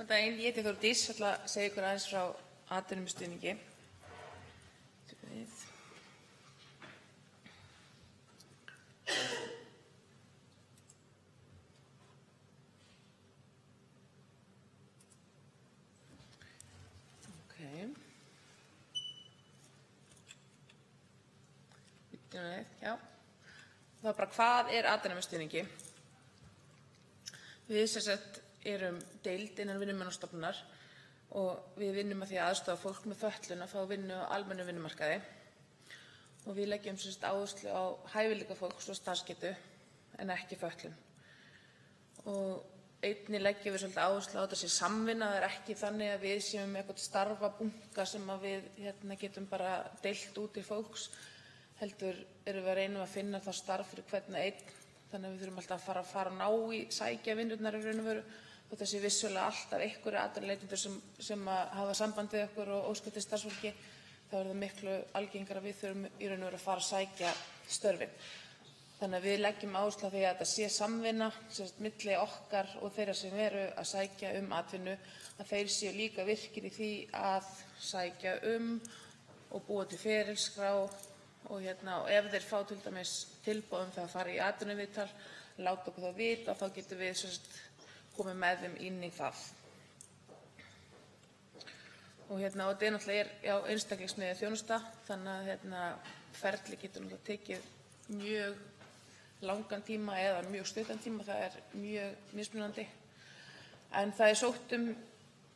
Góðan daginn, ég heiti Þórdís, ég ætla að segja ykkur aðeins frá atvinnustuðningi. Já. Það er bara hvað er atvinnustuðningi? Við sem sagt erum deild innan Vinnumálastofnunar og við vinnum að því að aðstoða fólk með fötlun að fá vinnu á almennum vinnumarkaði og við leggjum sem sagt áherslu á hæfileika fólks og starfsgetu en ekki fötlun. Og einnig leggjum við svolítið áherslu á þetta sé samvinna. Það er ekki þannig að við séum með eitthvað starfabunka sem að við getum bara deilt út til fólks, heldur erum við að reyna að finna það starf fyrir hvern einn. Þannig að við þurfum alltaf að fara að ná í sækja vinnurnar í raun og veru. Og þessi vissulega alltaf einhverjir atvinnuleitendur sem hafa samband við okkur og óska eftir starfsfólki, þá er það miklu algengara að við þurfum í raun og veru að fara að sækja störfin. Þannig að við leggjum áherslu á því að þetta sé samvinna milli okkar og þeirra sem eru að sækja atvinnu, að þeir séu líka virkir í því að sækja og búa til ferilskrá og ef þeir fá til dæmis tilboð það að fara í atvinnuviðtal, láta okkur þá vita, þá getum við komið með þeim inn í það. Og þetta er náttúrulega einstaklingsmiðuð þjónusta, þannig að ferli getur náttúrulega tekið mjög langan tíma eða mjög stuttan tíma, það er mjög mismunandi. En það er sótt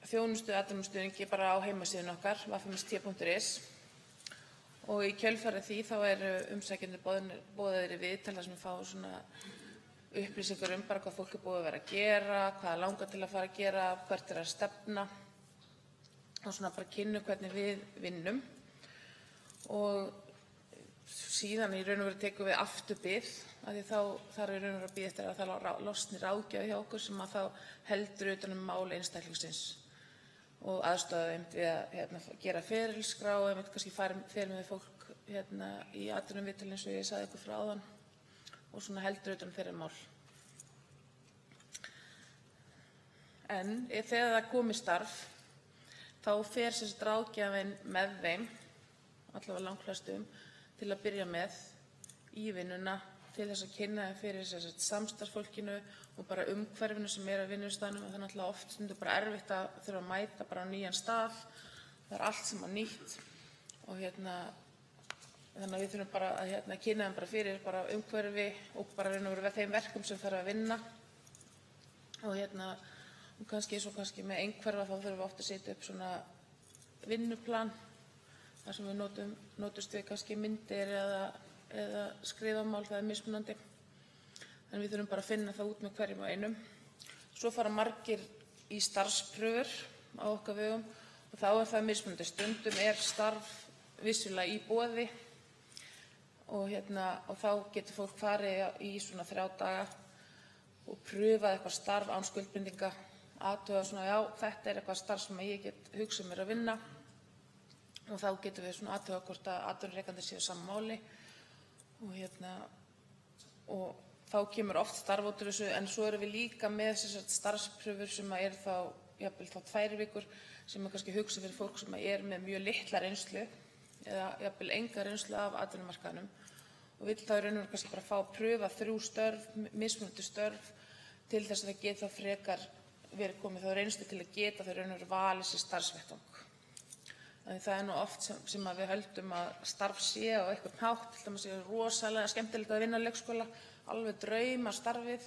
þjónustu atvinnustuðningi bara á heimasíðunni okkar, www.vfmst.is. Og í kjölfarið því þá eru umsækjendur boðaðir í viðtal þar sem við fáum upplýsingar bara hvað fólk er búið að vera að gera, hvað langar til að fara að gera, hvert er að stefna og bara kynnu hvernig við vinnum. Og síðan í raun og veru tekum við afturbið, af því þá þarf í raun og veru að bíða eftir að það losni ráðgjafi hjá okkur sem að þá heldur utan mál einstaklingsins og aðstoða þeim við að gera ferilskrá og kannski fer með fólk í atvinnuviðtal eins og ég sagði ykkur frá áðan og heldur utan þeirra mál. En þegar það komi starf þá fer ráðgjafinn með þeim, allavega langflestum, til að byrja með í vinnuna til þess að kynna þeim fyrir samstarfsfólkinu og bara umhverfinu sem er á vinnustaðnum. Það er náttúrulega oft stundum bara erfitt að þurfa að mæta bara á nýjan stað. Það er allt sem er nýtt og þannig að við þurfum bara að kynna þeim bara fyrir bara umhverfi og bara raun og veru þeim verkum sem þarf að vinna. Og kannski með einhverfa þá þurfum við oft að setja upp vinnuplan þar sem við notumst við kannski myndir eða skrifamál, það er mismunandi. En við þurfum bara að finna það út með hverjum og einum. Svo fara margir í starfspröfur á okkar vegum og þá er það mismunandi. Stundum er starf vissulega í boði og þá getur fólk farið í 3 daga og pröfað eitthvað starf án skuldbindinga, athuga já, þetta er eitthvað starf sem ég get hugsað mér að vinna og þá getum við athuga hvort að atvinnurekandi séu á sama máli og þá kemur oft starf út úr þessu. En svo erum við líka með starfspröfur sem eru þá jafnvel 2 vikur sem er kannski hugsað fyrir fólk sem er með mjög litla reynslu eða jafnvel enga reynslu af atvinnumarkaðnum og vill þá í raun og veru kannski bara fá að pröfa 3 störf, mismunandi störf til þess að það geta frekar verið komið þá reynslu til að geta þau í raun og veru valið sér starfsvettvang. Það er oft sem að við höldum að starf sé á einhvern hátt, til dæmis er rosalega skemmtilegt að vinna á leikskóla, alveg drauma starfið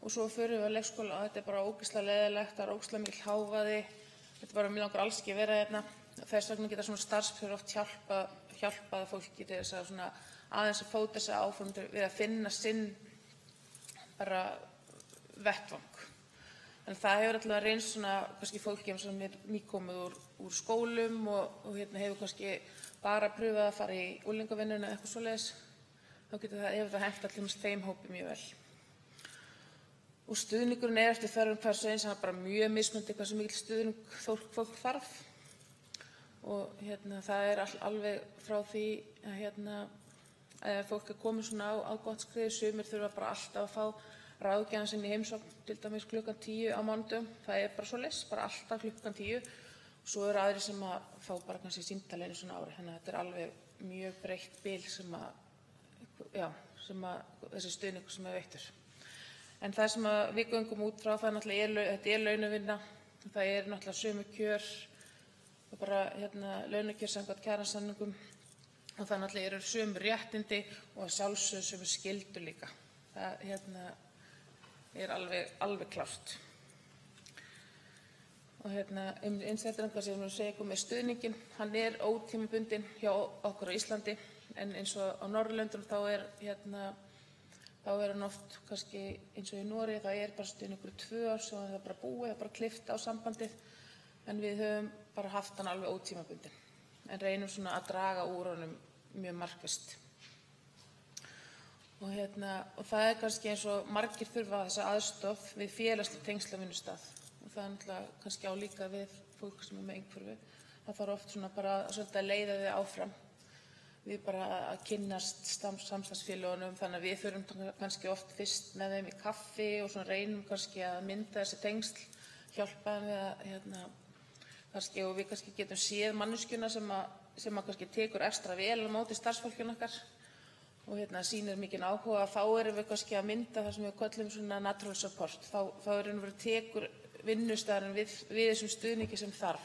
og svo förum við á leikskóla og þetta er bara ógeðslega leiðinlegt, það er ógeðslega mikill hávaði, þetta bara mig langar alls ekki að vera hérna. Þess vegna geta starfspröfur oft hjálpað fólki til þess að aðeins að fóta sig áfram við að finna sinn bara vettvang. En það hefur alltaf reynst kannski fólki sem er nýkomið úr skólum og hefur kannski bara pröfað að fara í unglingavinnuna eða eitthvað svoleiðis. Þá hefur það hent allir þeim hópi mjög vel. Og stuðningurinn er eftir þörfum hvers og eins, það er bara mjög mismunandi hversu mikill stuðning fólk þarf. Og það er alveg frá því að fólk er komið á gott skrið, sumir þurfa bara alltaf að fá ráðgjafann sinn í heimsókn til dæmis klukkan 10 á mánudögum. Það bara svoleiðis, bara alltaf klukkan 10. Svo eru aðrir sem fá bara kannski símtal einu sinni á ári. Þannig að þetta alveg mjög breitt bil sem þessi stuðningur sem veittur. En það sem við göngum út frá, það náttúrulega þetta launavinna. Það náttúrulega sömu kjör og bara launakjör samkvæmt kjarasamningum. Og það náttúrulega eru sömu réttindi og að sjálfsögðu sömu skyldur líka. Það alveg klárt. Og einstaklingar sem við segjum með stuðninginn, hann ótímabundinn hjá okkur á Íslandi, en eins og á Norðurlöndum þá hann oft kannski eins og í Noregi, það bara stuðningur í 2 ár, svo það bara búið, það bara klippt á sambandið, en við höfum bara haft hann alveg ótímabundinn, en reynum svona að draga úr honum mjög markvisst. Og það kannski eins og margir þurfa þessa aðstoð við félagsleg tengsl á vinnustað. Og það náttúrulega kannski á líka við fólk sem með einhverfu. Það þarf oft svona bara svolítið að leiða þau áfram. Við bara að kynnast samstarfsfélögunum, þannig að við förum kannski oft fyrst með þeim í kaffi og svona reynum kannski að mynda þessi tengsl, hjálpa þeim við að kannski, og við kannski getum séð manneskjuna sem kannski tekur ekstra vel á móti starfsfólkinu okkar og sýnir mikinn áhuga. Þá erum við kannski að mynda það sem við köllum svona natural support. Þá tekur vinnustaðurinn við þessum stuðningi sem þarf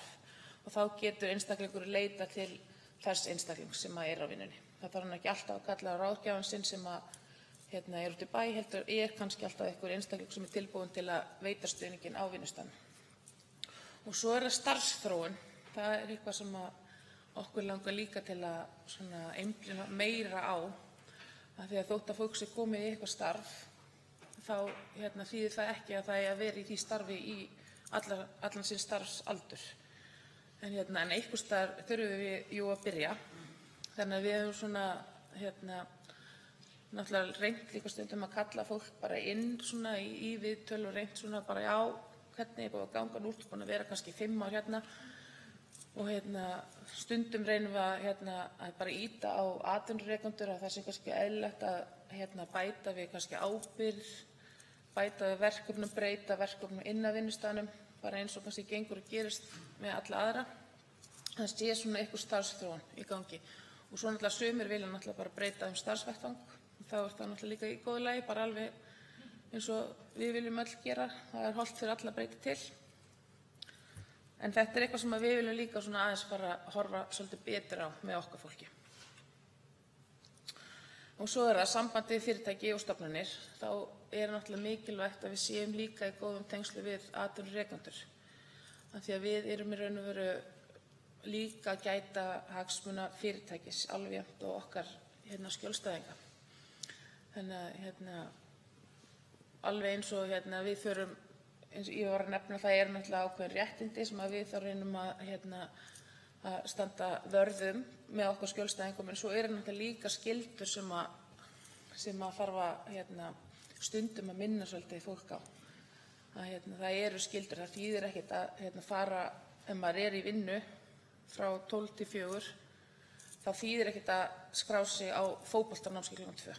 og þá getur einstaklingur leita til þess einstaklings sem á vinnunni. Það þarf hann ekki alltaf að kalla á ráðgjafann sinn sem út í bæ, heldur kannski alltaf einhver einstakling sem tilbúinn til að veita stuðninginn á vinnustaðnum. Og svo það starfsþróun. Það eitthvað sem okkur langar líka til að einblína meira á, af því að þótt að fólk sé komið í eitthvað starf, þá þýðir það ekki að það að vera í því starfi í allan sinn starfsaldur. En einhvers staðar þurfum við að byrja. Þannig að við höfum náttúrulega reynt líka stundum að kalla fólk bara inn í viðtöl og reynt bara hvernig búið að ganga. Nú ertu búin að vera kannski 5 ár og stundum reynum við að bara ýta á atvinnurekendur að það sé kannski eðlilegt að bæta við kannski ábyrgð, bæta við verkefnum, breyta verkefnum inn að vinnustaðnum, bara eins og kannski gengur og gerist með alla aðra. Það sé svona einhver starfsþróun í gangi. Og svo náttúrulega sumir vilja náttúrulega bara breyta starfsvettvang. Þá það náttúrulega líka í góðu lagi, bara alveg eins og við viljum öll gera. Það hollt fyrir alla að breyta til. En þetta eitthvað sem við viljum líka aðeins fara að horfa svolítið betur á með okkar fólki. Og svo það sambandið fyrirtæki og stofnanir. Þá náttúrulega mikilvægt að við séum líka í góðum tengslu við atvinnurekendur. Af því að við erum í raun og veru líka að gæta hagsmuna fyrirtækis alveg jafnt og okkar skjólstæðinga. Þannig að alveg eins og við förum, eins og ég var að nefna, það náttúrulega ákveðin réttindi sem við þá reynum að standa vörð með okkar skjólstæðingum, en svo náttúrulega líka skyldur sem að þarf að stundum að minna svolítið fólk á. Það eru skyldur, það þýðir ekkert að fara, ef maður í vinnu frá 12 til 4, þá þýðir ekkert að skrá sig á fótboltanámskeið klukkan 2.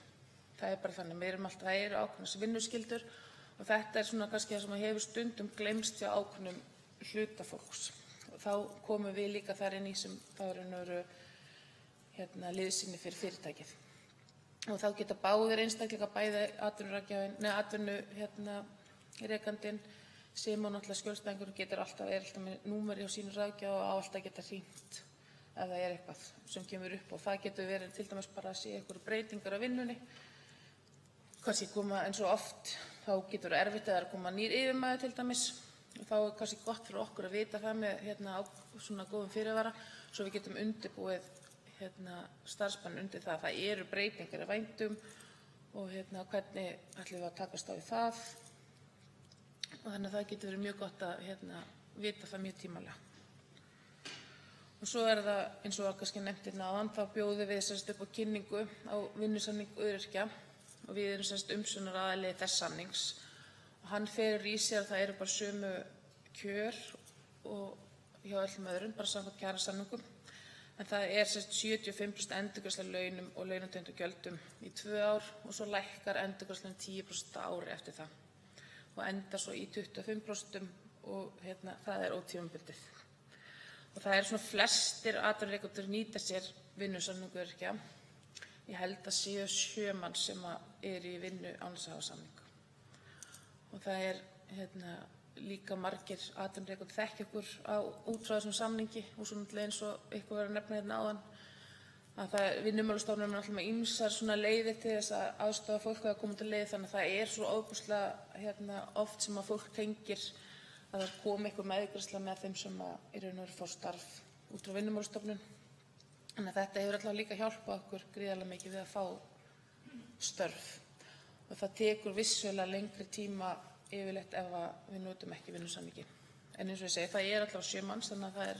Það bara þannig, við erum alltaf, það eru ákveðnar vinnuskyldur og þetta svona kannski það sem hefur stundum gleymst hjá ákveðnum hluta fólks. Og þá komum við líka þar inn í sem þá eru liðsinni fyrir fyrirtækið. Og þá geta báðir einstaklingar, bæði atvinnurekandinn sem og náttúrulega skjólstæðingurinn getur alltaf með númeri á sínu ráðgjafa og á alltaf geta hringt ef það eitthvað sem kemur upp, og það getur verið til dæmis bara að sé einhverjar breytingar á vinnunni. Kannski koma eins og oft, þá getur erfitt að koma nýr yfirmaður til dæmis, og þá kannski gott fyrir okkur að vita það með á svona góðum fyrirvara, svo við getum undirbúið starfsmenn undir það. Það eru breytingar í vændum og hvernig ætlum við að takast á við það. Og þannig að það getur verið mjög gott að vita það mjög tímalega. Og svo það eins og kannski nefnt áðan, þá bjóðum við upp á kynningu á vinnusamning öryrkja og við erum umsjónaraðili þess samnings. Og hann felur í sér að það eru bara sömu kjör og hjá öllum öðrum, bara samkvæmt kjarasamningum. en það er 75% endurgreiðsla af launum og launatengdum gjöldum í 2 ár og svo lækkar endurgreiðslan 10% á ári eftir það og endar svo í 25% og það er ótímabundið. Og það er svona flestir atvinnurekendur nýta sér vinnusamning öryrkja. Ég held að séu 7 manns sem eru í vinnu án þess að hafa samning. Og það er líka margir atvinnurekendur þekkja ykkur út frá þessum samningi og svona eins og ykkur var að nefna áðan að Vinnumálastofnun er alltaf með ýmsar svona leiðir til þess að aðstoða fólk að koma til leið, þannig að það er svo ofboðslega oft sem að fólk tengir að það komi einhver meðgreiðsla með þeim sem í raun og veru fá starf út frá Vinnumálastofnun. Þannig að þetta hefur alltaf líka hjálpað okkur gríðarlega mikið við að fá störf og það tekur vissulega lengri tíma yfirleitt ef við notum ekki vinnusamningi. En eins og ég segi, það er alltaf 7 manns, þannig að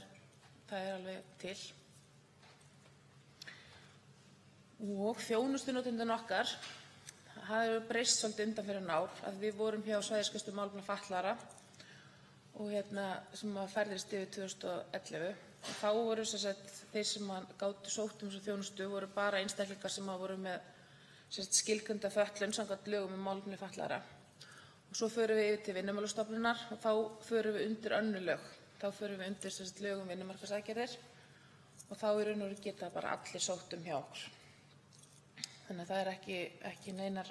það er alveg til. Og þjónustunotendurinn okkar, það hefur breyst svolítið undanfarin ár að við vorum hjá svæðisskrifstofu málefna fatlaðra og sem færðist yfir 2011. Og þá voru þeir sem gátu sótt þessa þjónustu voru bara einstaklingar sem voru með skilgreinda fötlun samkvæmt lögum um málefni fatlaðra. Og svo förum við yfir til Vinnumálastofnunar og þá förum við undir önnur lög. Þá förum við undir lög um vinnumarkaðsaðgerðir og þá í raun og veru geta bara allir sótt hjá okkur. Þannig að það er ekki neinar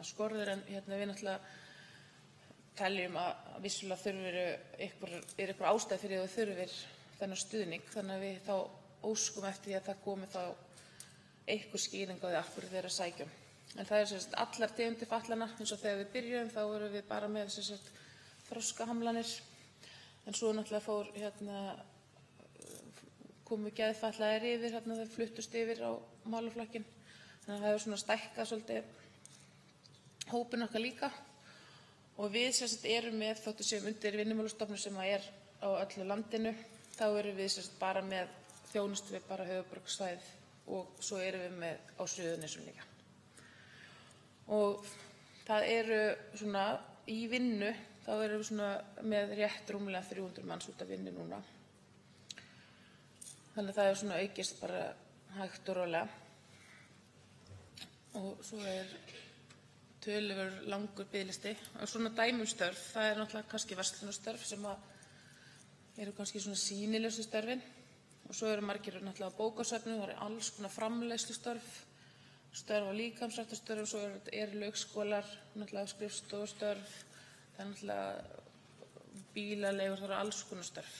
skorður en við náttúrulega teljum að vissulega þurfir ykkur ástæða fyrir að þú þurfir þennan stuðning, þannig að við þá óskum eftir því að það komi þá einhver skýring á því af hverju þeir eru að sækja um. En það er allar tegundir fatlana, eins og þegar við byrjuðum þá vorum við bara með þroskahamlanir, en svo náttúrulega komu geðfatlaðir yfir, þeir fluttust yfir á málaflokkinn. Þannig að það hefur svona stækkað svolítið hópinn okkar líka og við erum með, þótt við séum undir Vinnumálastofnun sem er á öllu landinu, þá erum við bara með þjónustu við bara höfuðborgarsvæðið og svo erum við með á Suðurnesjum líka. Og það eru svona í vinnu, þá erum við svona með rétt rúmlega 300 manns út af vinnu núna. Þannig að það er svona aukist bara hægt og rólega. Og svo er töluverður langur biðlisti. Og svona dæmumstörf, það er náttúrulega kannski verslunarstörf sem eru kannski svona sýnilegustu störfin. Og svo eru margir náttúrulega á bókasöfnum, það eru alls konar framleiðslustörf, störf á líkamsræktarstörf, svo eru leikskólar, náttúrulega skrifstofustörf, það er náttúrulega bílaleigur, það eru alls konar störf.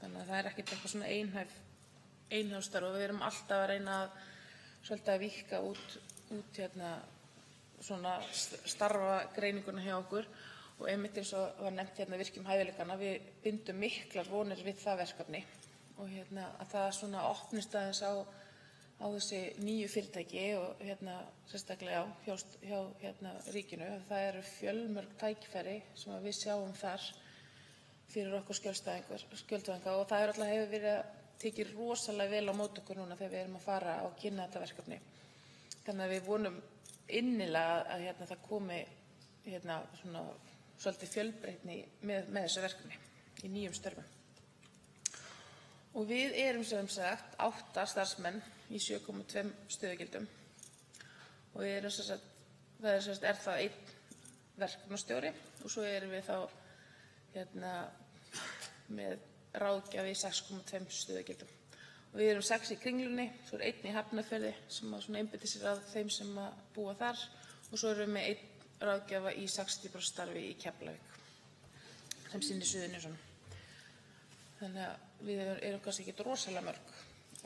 Þannig að það er ekkert eitthvað svona einhæf störf og við erum alltaf að reyna að víkka út svona starfagreininguna hjá okkur og einmitt eins og var nefnt virkjum hæfileikana, við bindum miklar vonir við það verkefni og að það svona opnist aðeins á þessi nýju fyrirtæki og sérstaklega hjá ríkinu. Það eru fjölmörg tækifæri sem við sjáum þar fyrir okkur skjólstæðinga og það hefur verið tekið rosalega vel á móti okkur núna þegar við erum að fara og kynna þetta verkefni. Þannig að við vonum innilega að það komi svona svolítið fjölbreytni með þessu verkefni í nýjum störfum. Og við erum sem sagt 8 starfsmenn í 7,2 stöðugildum og við erum er það 1 verkefnastjóri og svo erum við þá með ráðgjafi í 6,2 stöðugildum. Og við erum 6 í Kringlunni, svo er 1 í Hafnarfirði sem einbeitir sér að þeim sem búa þar og svo erum við með 1 ráðgjafa í 60% starfi í Keflavík sem sinnir Suðurnesjunum. Þannig að við erum kannski ekki rosalega mörg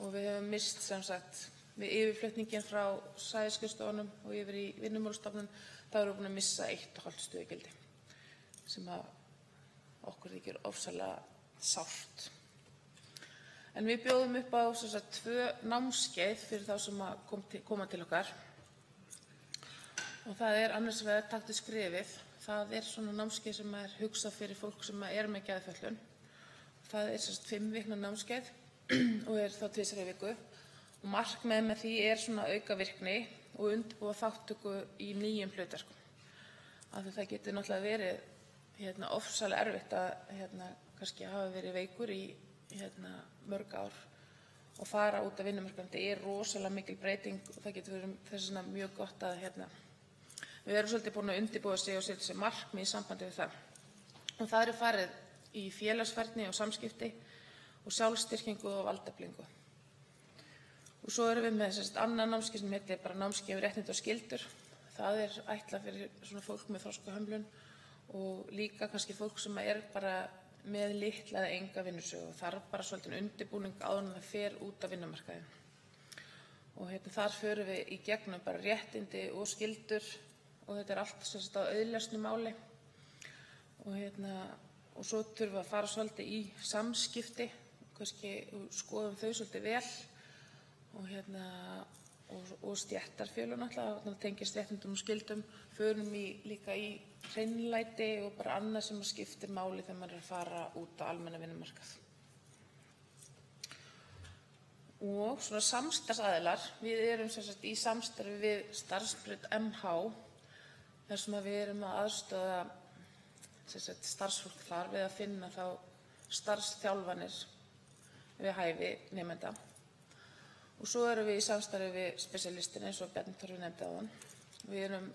og við höfum mist sem sagt við yfirflutningin frá svæðisskrifstofunum og yfir í Vinnumálastofnun, þá erum við búin að missa 1,5 stöðugildi sem okkur þykir ofsalega sárt. En við bjóðum upp á 2 námskeið fyrir þá sem koma til okkar og það er annars vegar Taktu skrefið. Það er svona námskeið sem er hugsað fyrir fólk sem er með geðfötlun. Það er 5 vikna námskeið og er þá 2 í viku og markmiðið með því er svona auka virkni og undirbúa þátttöku í nýjum hlutverkum. Af því það getur náttúrulega verið ofsalega erfitt að kannski hafa verið veikur í mörg ár og fara út af vinnumarkaðnum. Það er rosalega mikil breyting og það getur verið þess vegna mjög gott að við erum svolítið búin að undirbúa sig og setja sér markmið í sambandi við það. Og það er farið í félagsfærni og samskipti og sjálfstyrkingu og valdeflingu. Og svo erum við með annað námskeið sem heitir bara námskeið um réttindi og skyldur. Það er ætlað fyrir svona fólk með þroskahömlun og líka kannski fólk sem er bara með litla eða enga vinnusögu og þarf bara svolítið undirbúning áður en það fer út af vinnumarkaðinn. Og þar förum við í gegnum bara réttindi og skyldur og þetta er allt á auðlesnu máli. Og svo þurfum við að fara svolítið í samskipti, kannski skoðum þau svolítið vel og stéttarfélög náttúrulega, tengist réttindum og skildum, förum líka í hreinlæti og bara annað sem skiptir máli þegar maður er að fara út á almenna vinnumarkað. Og svona samstarfsaðilar, við erum í samstarfi við Starfsbraut MH, þar sem við erum að aðstoða starfsfólk þar við að finna þá starfsþjálfanir við hæfi nemenda. Og svo erum við í samstarfi við spesialistina eins og Bjarni Torfi nefndi áðan. Við erum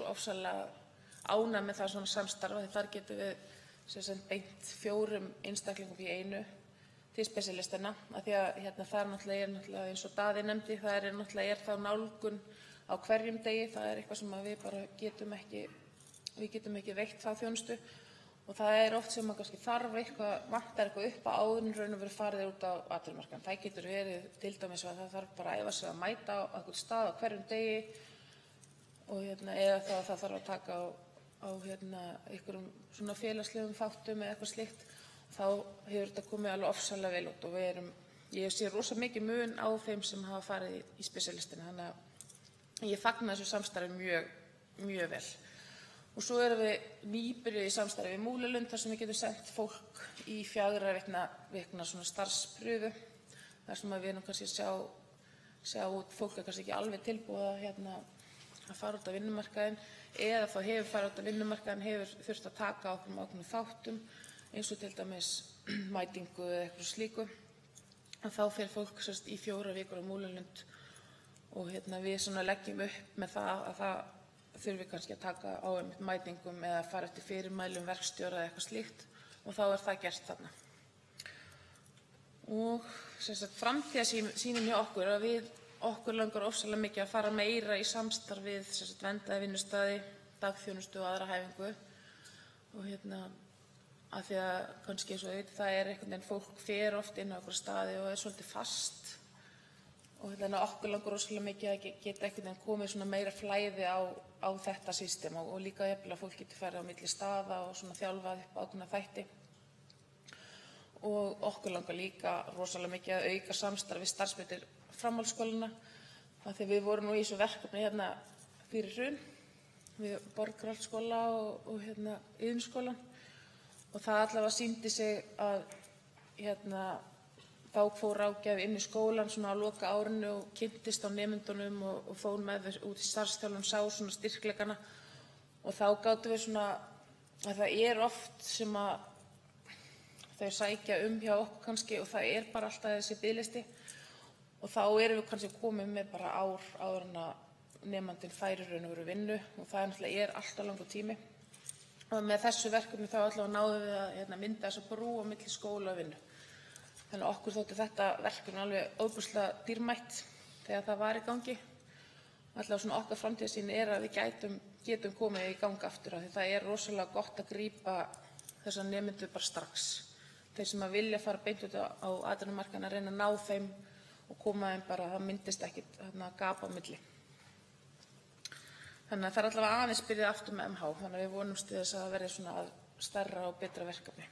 ofsalega ánægð með það svona samstarf því þar getum við beint 4 einstaklingum í einu til spesialistina af því að það er náttúrulega eins og Daði nefndi, það er náttúrulega þá nálgun á hverjum degi, það er eitthvað sem við bara getum ekki veitt þá þjónustu og það er oft sem kannski þarf vantar eitthvað upp á áður en raun og veru farið út á atvinnumarkaðinn. Það getur verið til dæmis að það þarf bara að æfa sig að mæta á einhvern stað á hverjum degi og eða það þarf að taka á einhverjum svona félagslegum þáttum eða eitthvað slíkt. Þá hefur þetta komið alveg ofsalega vel út og ég sé rosa mikið mun á þeim sem hafa farið í spesialistina, þannig að ég fagna þessu samstarfi mjög vel. Og svo erum við nýbyrjuð í samstarfi við Múlalund þar sem við getum sent fólk í 4 vikna svona starfspröfu þar sem við erum kannski að sjá út fólk er kannski ekki alveg tilbúið að fara út af vinnumarkaðinn eða þá hefur farið út af vinnumarkaðinn, hefur þurft að taka ákveðnum þáttum eins og til dæmis mætingu eða eitthvað slíku. Og þá fer fólk í 4 vikur á Múlalund og við leggjum upp með það að það þurfi kannski að taka á mætingum eða fara eftir fyrirmælum verkstjóra eða eitthvað slíkt og þá er það gert þarna. Og framtíðarsýnin hjá okkur að okkur langar ofsalega mikið að fara meira í samstarf við verndaða vinnustaði, dagþjónustu og aðra hæfingu og af því að kannski eins og það er einhvern veginn fólk fer oft inn á einhverja staði og er svolítið fast og okkur langar rosalega mikið að geta einhvern veginn komið svona meira flæði á þetta system og líka jafnvel að fólk getur farið á milli staða og svona þjálfað upp ákveðna þætti. Og okkur langar líka rosalega mikið að auka samstarf við starfsbrautir framhaldsskólanna af því við vorum nú í þessu verkefni fyrir hrun við Borgarholtsskóla og Iðnskólann og það allavega sýndi sig að þá fór ráðgjafi inn í skólann svona á loka árinu og kynntist á nemendunum og fór með þau út í starfsþjálfun, sá svona styrkleikana og þá gátum við svona að það er oft sem að þau sækja hjá okkur kannski og það er bara alltaf þessi biðlisti og þá erum við kannski komið með bara ár áður en að nemandinn færir raun og veru vinnu og það náttúrulega er alltaf langur tími og með þessu verkefni þá allavega náðum við að mynda þessa brú á milli skóla og vinnu. Þannig að okkur þótti þetta verkefni alveg ofboðslega dýrmætt þegar það var í gangi. Allavega svona okkar framtíðarsýn er að við getum komið í gang aftur af því það er rosalega gott að grípa þessa nemendur bara strax. Þeir sem að vilja fara beint út á atvinnumarkaðinn að reyna að ná þeim og koma þeim bara, það myndist ekkert gap á milli. Þannig að það er allavega aðeins byrjað aftur með MH, þannig að við vonumst til þess að það verði svona stærra og betra verkefni.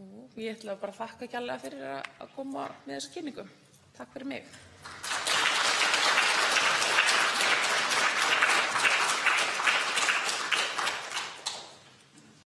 Og ég ætla bara að þakka kærlega fyrir að koma með þessa kynningu. Takk fyrir mig.